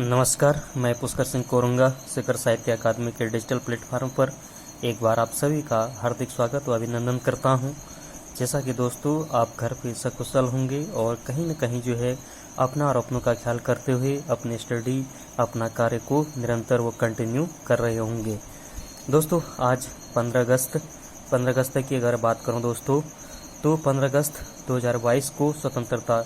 नमस्कार, मैं पुष्कर सिंह कोरंगा शिखर साहित्य अकादमी के डिजिटल प्लेटफॉर्म पर एक बार आप सभी का हार्दिक स्वागत व अभिनंदन करता हूं। जैसा कि दोस्तों आप घर पे सकुशल होंगे और कहीं न कहीं जो है अपना और अपनों का ख्याल करते हुए अपनी स्टडी अपना कार्य को निरंतर वो कंटिन्यू कर रहे होंगे। दोस्तों आज 15 अगस्त की अगर बात करूं दोस्तों तो 15 अगस्त 2022 को स्वतंत्रता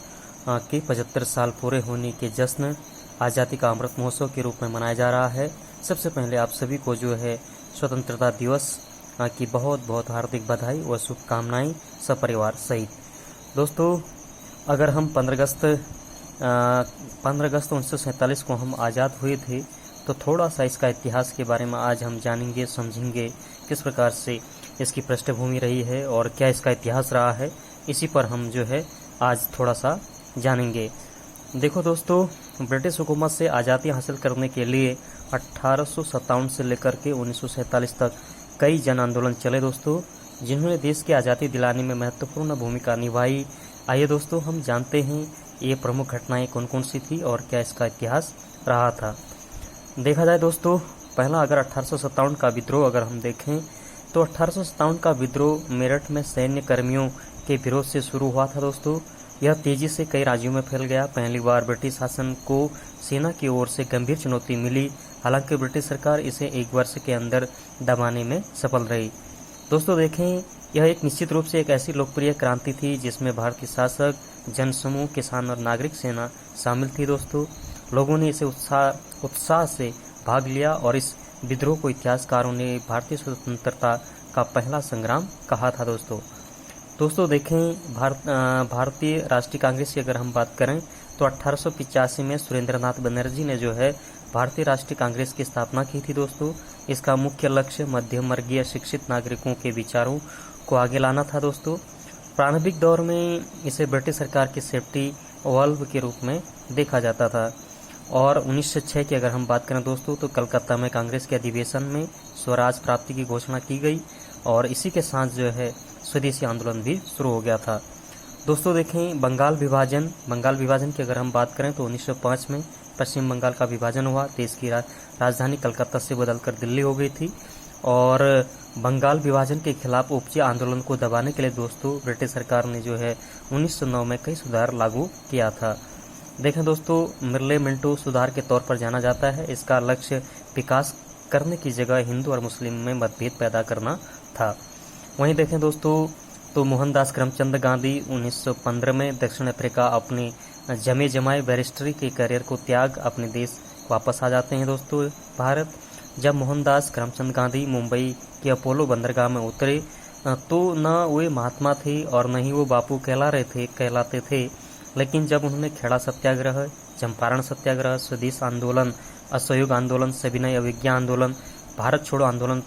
के 75 साल पूरे होने के जश्न आज़ादी का अमृत महोत्सव के रूप में मनाया जा रहा है। सबसे पहले आप सभी को जो है स्वतंत्रता दिवस की बहुत बहुत हार्दिक बधाई व शुभकामनाएं सपरिवार सहित। दोस्तों अगर हम 15 अगस्त 1947 को हम आज़ाद हुए थे तो थोड़ा सा इसका इतिहास के बारे में आज हम जानेंगे समझेंगे, किस प्रकार से इसकी पृष्ठभूमि रही है और क्या इसका इतिहास रहा है, इसी पर हम जो है आज थोड़ा सा जानेंगे। देखो दोस्तों, ब्रिटिश हुकूमत से आज़ादी हासिल करने के लिए 1857 से लेकर के 1947 तक कई जन आंदोलन चले दोस्तों, जिन्होंने देश की आज़ादी दिलाने में महत्वपूर्ण भूमिका निभाई। आइए दोस्तों हम जानते हैं ये प्रमुख घटनाएं कौन कौन सी थी और क्या इसका इतिहास रहा था। देखा जाए दोस्तों, पहला अगर 1857 का विद्रोह अगर हम देखें तो 1857 का विद्रोह मेरठ में सैन्य कर्मियों के विरोध से शुरू हुआ था दोस्तों। यह तेजी से कई राज्यों में फैल गया। पहली बार ब्रिटिश शासन को सेना की ओर से गंभीर चुनौती मिली, हालांकि ब्रिटिश सरकार इसे एक वर्ष के अंदर दबाने में सफल रही। दोस्तों देखें, यह एक निश्चित रूप से एक ऐसी लोकप्रिय क्रांति थी जिसमें भारतीय शासक, जनसमूह, किसान और नागरिक सेना शामिल थी दोस्तों। लोगों ने इसे उत्साह से भाग लिया और इस विद्रोह को इतिहासकारों ने भारतीय स्वतंत्रता का पहला संग्राम कहा था दोस्तों देखें, भारतीय राष्ट्रीय कांग्रेस की अगर हम बात करें तो 1885 में सुरेंद्रनाथ बनर्जी ने जो है भारतीय राष्ट्रीय कांग्रेस की स्थापना की थी दोस्तों। इसका मुख्य लक्ष्य मध्यम वर्गीय शिक्षित नागरिकों के विचारों को आगे लाना था दोस्तों। प्रारंभिक दौर में इसे ब्रिटिश सरकार की सेफ्टी वाल्व के रूप में देखा जाता था और 1906 की अगर हम बात करें दोस्तों तो कलकत्ता में कांग्रेस के अधिवेशन में स्वराज प्राप्ति की घोषणा की गई और इसी के साथ जो है स्वदेशी आंदोलन भी शुरू हो गया था। दोस्तों देखें, बंगाल विभाजन की अगर हम बात करें तो 1905 में पश्चिम बंगाल का विभाजन हुआ। देश की राजधानी कलकत्ता से बदलकर दिल्ली हो गई थी और बंगाल विभाजन के खिलाफ उपजे आंदोलन को दबाने के लिए दोस्तों ब्रिटिश सरकार ने जो है 1909 में कई सुधार लागू किया था। देखें दोस्तों, मिर्ले मिंटो सुधार के तौर पर जाना जाता है। इसका लक्ष्य विकास करने की जगह हिंदू और मुस्लिम में मतभेद पैदा करना था। वहीं देखें दोस्तों तो मोहनदास करमचंद गांधी 1915 में दक्षिण अफ्रीका अपने जमे जमाए बैरिस्ट्री के करियर को त्याग अपने देश वापस आ जाते हैं दोस्तों भारत। जब मोहनदास करमचंद गांधी मुंबई के अपोलो बंदरगाह में उतरे तो न वे महात्मा थे और न ही वो बापू कहलाते थे, लेकिन जब उन्होंने खेड़ा सत्याग्रह, चंपारण सत्याग्रह, स्वदेश आंदोलन, असहयोग आंदोलन, सविनय अवज्ञा आंदोलन, भारत छोड़ो आंदोलन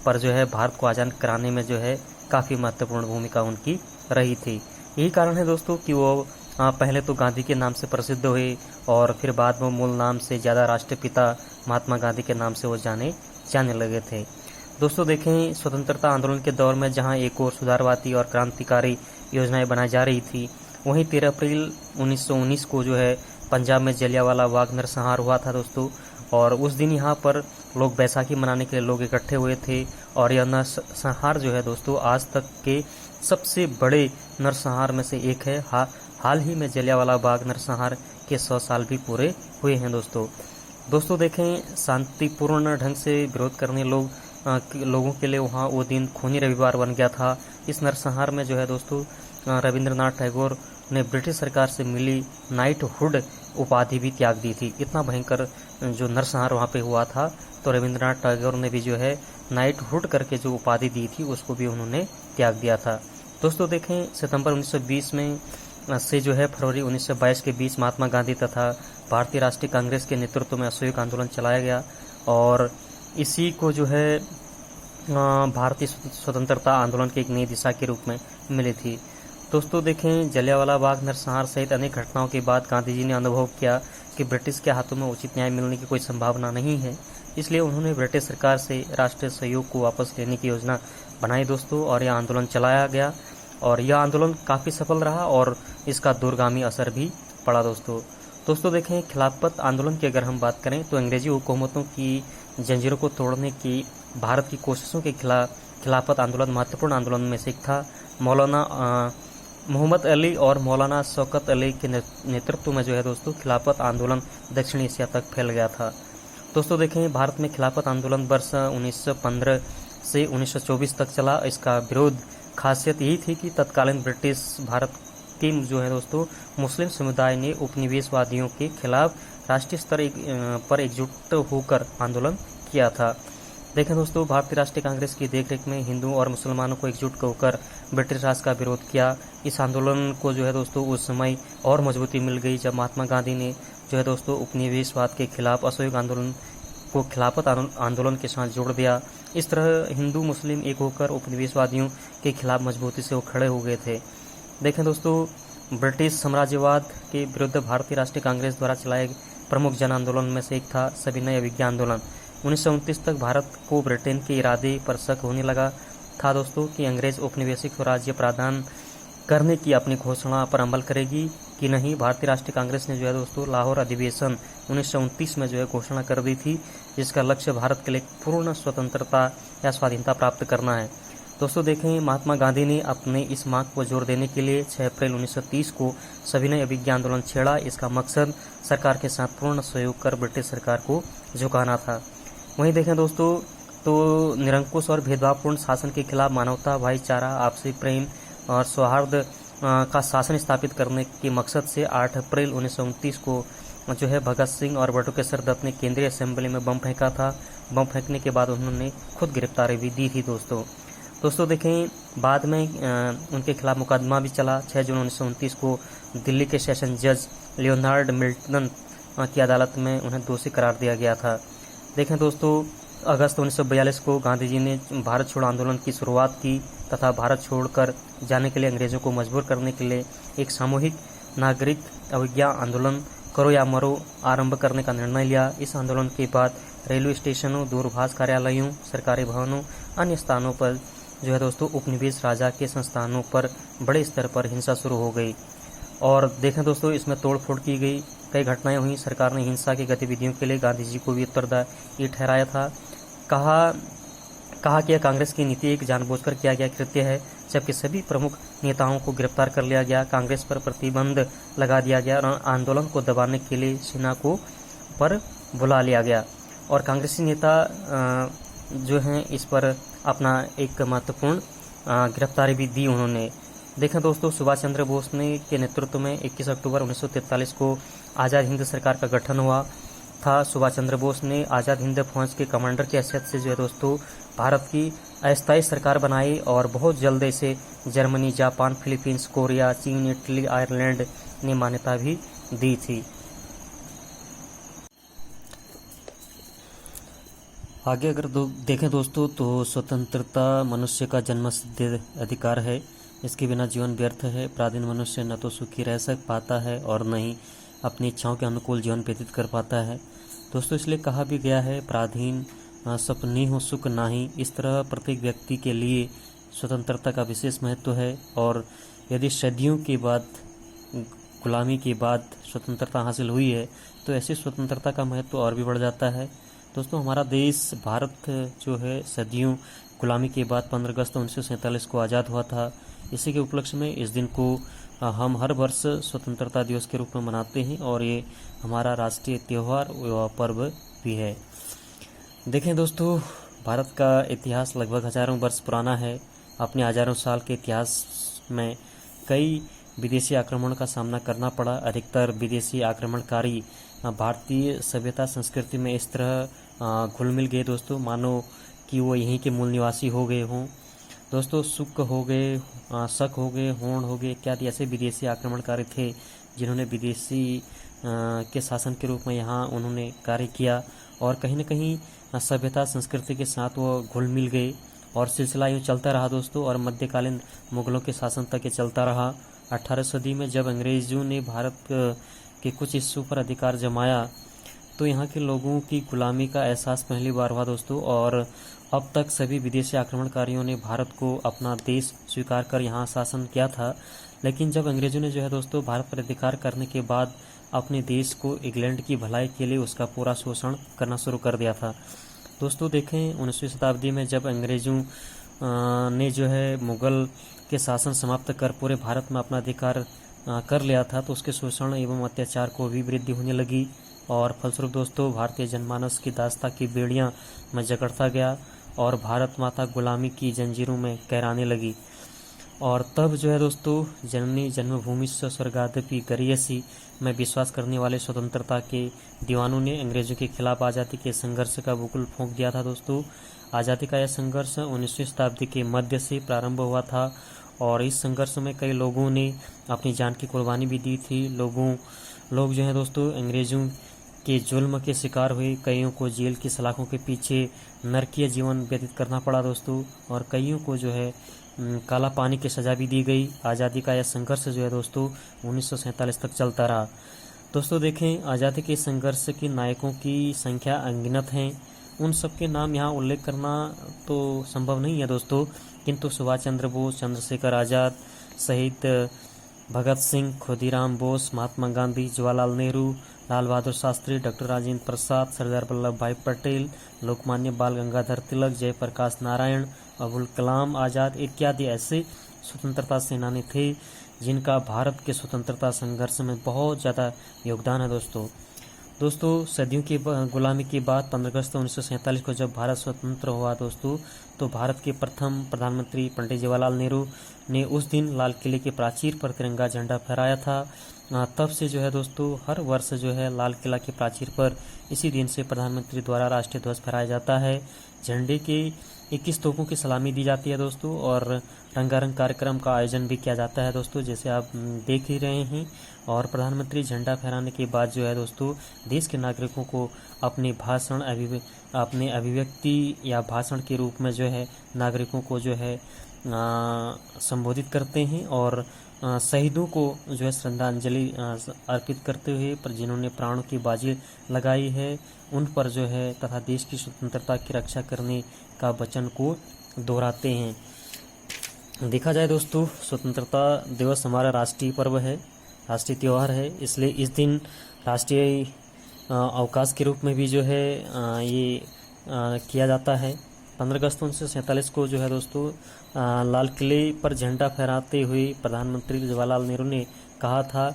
पर जो है भारत को आज़ाद कराने में जो है काफ़ी महत्वपूर्ण भूमिका उनकी रही थी। यही कारण है दोस्तों कि वो पहले तो गांधी के नाम से प्रसिद्ध हुए और फिर बाद में मूल नाम से ज़्यादा राष्ट्रपिता महात्मा गांधी के नाम से वो जाने लगे थे। दोस्तों देखें, स्वतंत्रता आंदोलन के दौर में जहां एक और सुधारवादी और क्रांतिकारी योजनाएं बनाई जा रही थी, वहीं 13 अप्रैल 1919 को जो है पंजाब में जलियांवाला बाग नरसंहार हुआ था दोस्तों। और उस दिन यहाँ पर लोग बैसाखी मनाने के लिए लोग इकट्ठे हुए थे और यह नरसंहार जो है दोस्तों आज तक के सबसे बड़े नरसंहार में से एक है। हाल ही में जलियांवाला बाग नरसंहार के 100 साल भी पूरे हुए हैं दोस्तों देखें, शांतिपूर्ण ढंग से विरोध करने लोगों के लिए वहाँ वो दिन खूनी रविवार बन गया था। इस नरसंहार में जो है दोस्तों रविंद्रनाथ टैगोर ने ब्रिटिश सरकार से मिली नाइटहुड उपाधि भी त्याग दी थी। इतना भयंकर जो नरसंहार वहाँ पे हुआ था तो रविंद्रनाथ टैगोर ने भी जो है नाइटहुड करके जो उपाधि दी थी उसको भी उन्होंने त्याग दिया था। दोस्तों देखें, सितंबर 1920 में से जो है फरवरी 1922 के बीच महात्मा गांधी तथा भारतीय राष्ट्रीय कांग्रेस के नेतृत्व में असहयोग आंदोलन चलाया गया और इसी को जो है भारतीय स्वतंत्रता आंदोलन की एक नई दिशा के रूप में मिली थी। दोस्तों देखें, जलियांवाला बाग नरसंहार सहित अनेक घटनाओं के बाद गांधी जी ने अनुभव किया कि ब्रिटिश के हाथों में उचित न्याय मिलने की कोई संभावना नहीं है, इसलिए उन्होंने ब्रिटिश सरकार से राष्ट्रीय सहयोग को वापस लेने की योजना बनाई दोस्तों और यह आंदोलन चलाया गया और यह आंदोलन काफ़ी सफल रहा और इसका दूरगामी असर भी पड़ा दोस्तों। दोस्तों देखें, खिलाफत आंदोलन की अगर हम बात करें तो अंग्रेजी हुकूमतों की जंजीरों को तोड़ने की भारत की कोशिशों के खिलाफत आंदोलन महत्वपूर्ण आंदोलन में से एक था। मौलाना मोहम्मद अली और मौलाना शौकत अली के नेतृत्व में जो है दोस्तों खिलाफत आंदोलन दक्षिण एशिया तक फैल गया था। दोस्तों देखें, भारत में खिलाफत आंदोलन वर्ष 1915 से 1924 तक चला। इसका विरोध खासियत यही थी कि तत्कालीन ब्रिटिश भारत की जो है दोस्तों मुस्लिम समुदाय ने उपनिवेशवादियों के खिलाफ राष्ट्रीय स्तर पर एकजुट होकर आंदोलन किया था। देखें दोस्तों, भारतीय राष्ट्रीय कांग्रेस की देखरेख में हिंदुओं और मुसलमानों को एकजुट होकर ब्रिटिश राज का विरोध किया। इस आंदोलन को जो है दोस्तों उस समय और मजबूती मिल गई जब महात्मा गांधी ने जो है दोस्तों उपनिवेशवाद के खिलाफ असहयोग आंदोलन को खिलाफत आंदोलन के साथ जोड़ दिया। इस तरह हिंदू मुस्लिम एक होकर उपनिवेशवादियों के खिलाफ मजबूती से वो खड़े हो गए थे। देखें दोस्तों, ब्रिटिश साम्राज्यवाद के विरुद्ध भारतीय राष्ट्रीय कांग्रेस द्वारा चलाए प्रमुख जन आंदोलन में से एक था सविनय अवज्ञा आंदोलन। 1929 तक भारत को ब्रिटेन के इरादे पर शक होने लगा था दोस्तों कि अंग्रेज औपनिवेशिक स्वराज्य प्रदान करने की अपनी घोषणा पर अमल करेगी कि नहीं। भारतीय राष्ट्रीय कांग्रेस ने जो है दोस्तों लाहौर अधिवेशन 1929 में जो है घोषणा कर दी थी, जिसका लक्ष्य भारत के लिए पूर्ण स्वतंत्रता या स्वाधीनता प्राप्त करना है। दोस्तों देखें, महात्मा गांधी ने अपने इस मांग को जोर देने के लिए 6 अप्रैल 1930 को सविनय अवज्ञा आंदोलन छेड़ा। इसका मकसद सरकार के साथ पूर्ण सहयोग कर ब्रिटिश सरकार को झुकाना था। वहीं देखें दोस्तों, तो निरंकुश और भेदभावपूर्ण शासन के खिलाफ मानवता, भाईचारा, आपसी प्रेम और सौहार्द का शासन स्थापित करने के मकसद से 8 अप्रैल 1929 को जो है भगत सिंह और बटुकेश्वर दत्त ने केंद्रीय असेंबली में बम फेंका था। बम फेंकने के बाद उन्होंने खुद गिरफ्तारी भी दी थी दोस्तों देखें, बाद में उनके खिलाफ मुकदमा भी चला। 6 जून 1929 को दिल्ली के सेशन जज लियोनार्ड मिल्टन की अदालत में उन्हें दोषी करार दिया गया था। देखें दोस्तों, अगस्त 1942 को गांधी जी ने भारत छोड़ो आंदोलन की शुरुआत की तथा भारत छोड़कर जाने के लिए अंग्रेजों को मजबूर करने के लिए एक सामूहिक नागरिक अवज्ञा आंदोलन करो या मरो आरंभ करने का निर्णय लिया। इस आंदोलन के बाद रेलवे स्टेशनों, दूरभाष कार्यालयों, सरकारी भवनों, अन्य स्थानों पर जो है दोस्तों उपनिवेश राजा के संस्थानों पर बड़े स्तर पर हिंसा शुरू हो गई और देखें दोस्तों इसमें तोड़फोड़ की गई, कई घटनाएं हुई। सरकार ने हिंसा की गतिविधियों के लिए गांधी जी को भी उत्तरदायी ठहराया था। कहा कि कांग्रेस की नीति एक जानबूझकर किया गया कृत्य है, जबकि सभी प्रमुख नेताओं को गिरफ्तार कर लिया गया, कांग्रेस पर प्रतिबंध लगा दिया गया और आंदोलन को दबाने के लिए सेना को पर बुला लिया गया और कांग्रेसी नेता जो हैं इस पर अपना एक महत्वपूर्ण गिरफ्तारी भी दी उन्होंने। देखें दोस्तों, सुभाष चंद्र बोस ने के नेतृत्व में 21 अक्टूबर 1943 को आज़ाद हिंद सरकार का गठन हुआ था। सुभाष चंद्र बोस ने आज़ाद हिंद फौज के कमांडर की हैसियत से जो है दोस्तों भारत की अस्थायी सरकार बनाई और बहुत जल्द इसे जर्मनी, जापान, फिलीपींस, कोरिया, चीन, इटली, आयरलैंड ने मान्यता भी दी थी। आगे अगर देखें दोस्तों तो स्वतंत्रता मनुष्य का जन्मसिद्ध अधिकार है, इसके बिना जीवन व्यर्थ है। पराधीन मनुष्य न तो सुखी रह पाता है और न ही अपनी इच्छाओं के अनुकूल जीवन व्यतीत कर पाता है। दोस्तों इसलिए कहा भी गया है, पराधीन सपनी हो सुख नाही। इस तरह प्रत्येक व्यक्ति के लिए स्वतंत्रता का विशेष महत्व है और यदि सदियों के बाद गुलामी के बाद स्वतंत्रता हासिल हुई है तो ऐसी स्वतंत्रता का महत्व और भी बढ़ जाता है। दोस्तों हमारा देश भारत जो है सदियों गुलामी के बाद 15 अगस्त 1947 को आज़ाद हुआ था। इसी के उपलक्ष्य में इस दिन को हम हर वर्ष स्वतंत्रता दिवस के रूप में मनाते हैं और ये हमारा राष्ट्रीय त्यौहार व पर्व भी है। देखें दोस्तों, भारत का इतिहास लगभग हजारों वर्ष पुराना है। अपने हजारों साल के इतिहास में कई विदेशी आक्रमण का सामना करना पड़ा। अधिकतर विदेशी आक्रमणकारी भारतीय सभ्यता संस्कृति में इस तरह घुल मिल गए दोस्तों, मानो कि वो यहीं के मूल निवासी हो गए हों। दोस्तों शुक हो गए, शक हो गए, होण हो गए इत्यादि ऐसे विदेशी आक्रमणकारी थे जिन्होंने विदेशी के शासन के रूप में यहाँ उन्होंने कार्य किया और कहीं न कहीं सभ्यता संस्कृति के साथ वो घुल मिल गए और सिलसिला यूँ चलता रहा दोस्तों और मध्यकालीन मुगलों के शासन तक ये चलता रहा। 18वीं सदी में जब अंग्रेजों ने भारत के कुछ हिस्सों पर अधिकार जमाया तो यहाँ के लोगों की गुलामी का एहसास पहली बार हुआ दोस्तों और अब तक सभी विदेशी आक्रमणकारियों ने भारत को अपना देश स्वीकार कर यहाँ शासन किया था। लेकिन जब अंग्रेजों ने जो है दोस्तों भारत पर अधिकार करने के बाद अपने देश को इंग्लैंड की भलाई के लिए उसका पूरा शोषण करना शुरू कर दिया था। दोस्तों देखें 19वीं शताब्दी में जब अंग्रेज़ों ने जो है मुग़ल के शासन समाप्त कर पूरे भारत में अपना अधिकार कर लिया था, तो उसके शोषण एवं अत्याचार को भी वृद्धि होने लगी और फलस्वरूप दोस्तों भारतीय जनमानस की दास्ता की बेड़ियां में जकड़ता गया और भारत माता गुलामी की जंजीरों में कहराने लगी। और तब जो है दोस्तों जननी जन्मभूमि से स्वर्गादपि गरियसी में विश्वास करने वाले स्वतंत्रता के दीवानों ने अंग्रेजों के खिलाफ आज़ादी के संघर्ष का बुकुल फूंक दिया था। दोस्तों आज़ादी का यह संघर्ष 19वीं शताब्दी के मध्य से प्रारंभ हुआ था और इस संघर्ष में कई लोगों ने अपनी जान की कुर्बानी भी दी थी। लोग जो है दोस्तों अंग्रेजों के जुल्म के शिकार हुए, कईयों को जेल की सलाखों के पीछे नरकीय जीवन व्यतीत करना पड़ा दोस्तों, और कईयों को जो है काला पानी की सज़ा भी दी गई। आज़ादी का यह संघर्ष जो है दोस्तों 1947 तक चलता रहा। दोस्तों देखें आज़ादी के संघर्ष के नायकों की संख्या अनगिनत हैं, उन सब के नाम यहाँ उल्लेख करना तो संभव नहीं है दोस्तों, किंतु सुभाष चंद्र बोस, चंद्रशेखर आज़ाद, शहीद भगत सिंह, खुदीराम बोस, महात्मा गांधी, जवाहरलाल नेहरू, लाल बहादुर शास्त्री, डॉक्टर राजेंद्र प्रसाद, सरदार वल्लभ भाई पटेल, लोकमान्य बाल गंगाधर तिलक, जयप्रकाश नारायण, अबुल कलाम आज़ाद इत्यादि ऐसे स्वतंत्रता सेनानी थे जिनका भारत के स्वतंत्रता संघर्ष में बहुत ज़्यादा योगदान है। दोस्तों सदियों की गुलामी के बाद 15 अगस्त 1947 को जब भारत स्वतंत्र हुआ दोस्तों, तो भारत के प्रथम प्रधानमंत्री पंडित जवाहरलाल नेहरू ने उस दिन लाल किले के प्राचीर पर तिरंगा झंडा फहराया था। तब से जो है दोस्तों हर वर्ष जो है लाल किला के प्राचीर पर इसी दिन से प्रधानमंत्री द्वारा राष्ट्रीय ध्वज फहराया जाता है। झंडे के 21 तोपों की सलामी दी जाती है दोस्तों और रंगारंग कार्यक्रम का आयोजन भी किया जाता है दोस्तों, जैसे आप देख ही रहे हैं। और प्रधानमंत्री झंडा फहराने के बाद जो है दोस्तों देश के नागरिकों को अपने अपने अभिव्यक्ति या भाषण के रूप में जो है नागरिकों को जो है संबोधित करते हैं और शहीदों को जो है श्रद्धांजलि अर्पित करते हुए पर जिन्होंने प्राणों की बाजी लगाई है उन पर जो है तथा देश की स्वतंत्रता की रक्षा करने का वचन को दोहराते हैं। देखा जाए दोस्तों स्वतंत्रता दिवस हमारा राष्ट्रीय पर्व है, राष्ट्रीय त्यौहार है, इसलिए इस दिन राष्ट्रीय अवकाश के रूप में भी जो है ये किया जाता है। 15 अगस्त 1947 को जो है दोस्तों लाल किले पर झंडा फहराते हुए प्रधानमंत्री जवाहरलाल नेहरू ने कहा था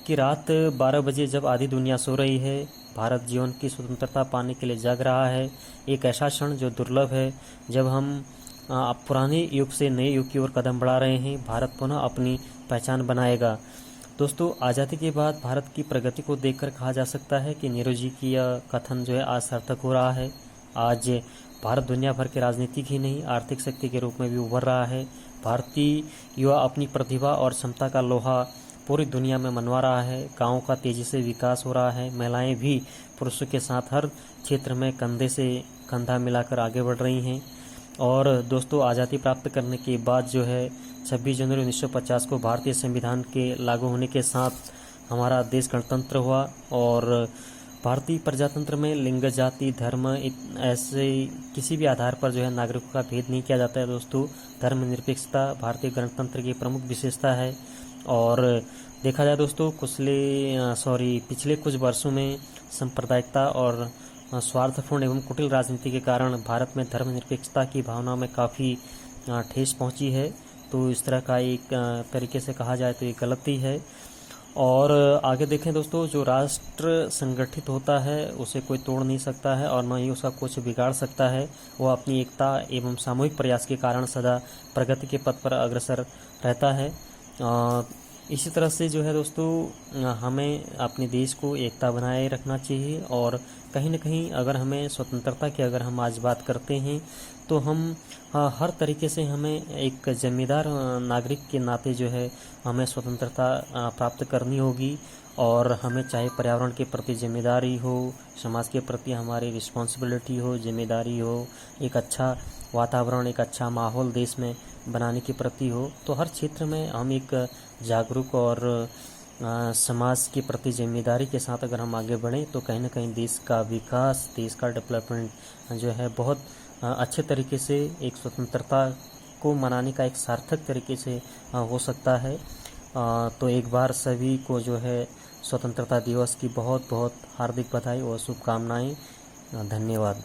कि रात 12 बजे जब आधी दुनिया सो रही है, भारत जीवन की स्वतंत्रता पाने के लिए जाग रहा है। एक ऐसा क्षण जो दुर्लभ है जब हम पुराने युग से नए युग की ओर कदम बढ़ा रहे हैं। भारत पुनः अपनी पहचान बनाएगा। दोस्तों आज़ादी के बाद भारत की प्रगति को देखकर कहा जा सकता है कि नेहरू जी की यह कथन जो है आज सार्थक हो रहा है। आज भारत दुनिया भर के राजनीतिक ही नहीं आर्थिक शक्ति के रूप में भी उभर रहा है। भारतीय युवा अपनी प्रतिभा और क्षमता का लोहा पूरी दुनिया में मनवा रहा है। गाँव का तेजी से विकास हो रहा है। महिलाएं भी पुरुषों के साथ हर क्षेत्र में कंधे से कंधा मिलाकर आगे बढ़ रही हैं। और दोस्तों आज़ादी प्राप्त करने के बाद जो है 26 जनवरी 1950 को भारतीय संविधान के लागू होने के साथ हमारा देश गणतंत्र हुआ और भारतीय प्रजातंत्र में लिंग, जाति, धर्म ऐसे किसी भी आधार पर जो है नागरिकों का भेद नहीं किया जाता है। दोस्तों धर्मनिरपेक्षता भारतीय गणतंत्र की प्रमुख विशेषता है। और देखा जाए दोस्तों पिछले कुछ वर्षों में सांप्रदायिकता और स्वार्थपूर्ण एवं कुटिल राजनीति के कारण भारत में धर्मनिरपेक्षता की भावना में काफ़ी ठेस पहुंची है। तो इस तरह का एक तरीके से कहा जाए तो ये गलती है। और आगे देखें दोस्तों जो राष्ट्र संगठित होता है उसे कोई तोड़ नहीं सकता है और न ही उसका कुछ बिगाड़ सकता है। वो अपनी एकता एवं सामूहिक प्रयास के कारण सदा प्रगति के पथ पर अग्रसर रहता है। इसी तरह से जो है दोस्तों हमें अपने देश को एकता बनाए रखना चाहिए और कहीं न कहीं अगर हमें स्वतंत्रता की अगर हम आज बात करते हैं तो हम हर तरीके से हमें एक जिम्मेदार नागरिक के नाते जो है हमें स्वतंत्रता प्राप्त करनी होगी। और हमें चाहे पर्यावरण के प्रति जिम्मेदारी हो, समाज के प्रति हमारी रिस्पॉन्सिबिलिटी हो, जिम्मेदारी हो, एक अच्छा वातावरण, एक अच्छा माहौल देश में बनाने के प्रति हो, तो हर क्षेत्र में हम एक जागरूक और समाज के प्रति जिम्मेदारी के साथ अगर हम आगे बढ़ें तो कहीं ना कहीं देश का विकास, देश का डेवलपमेंट जो है बहुत अच्छे तरीके से एक स्वतंत्रता को मनाने का एक सार्थक तरीके से हो सकता है। तो एक बार सभी को जो है स्वतंत्रता दिवस की बहुत बहुत हार्दिक बधाई और शुभकामनाएं। धन्यवाद।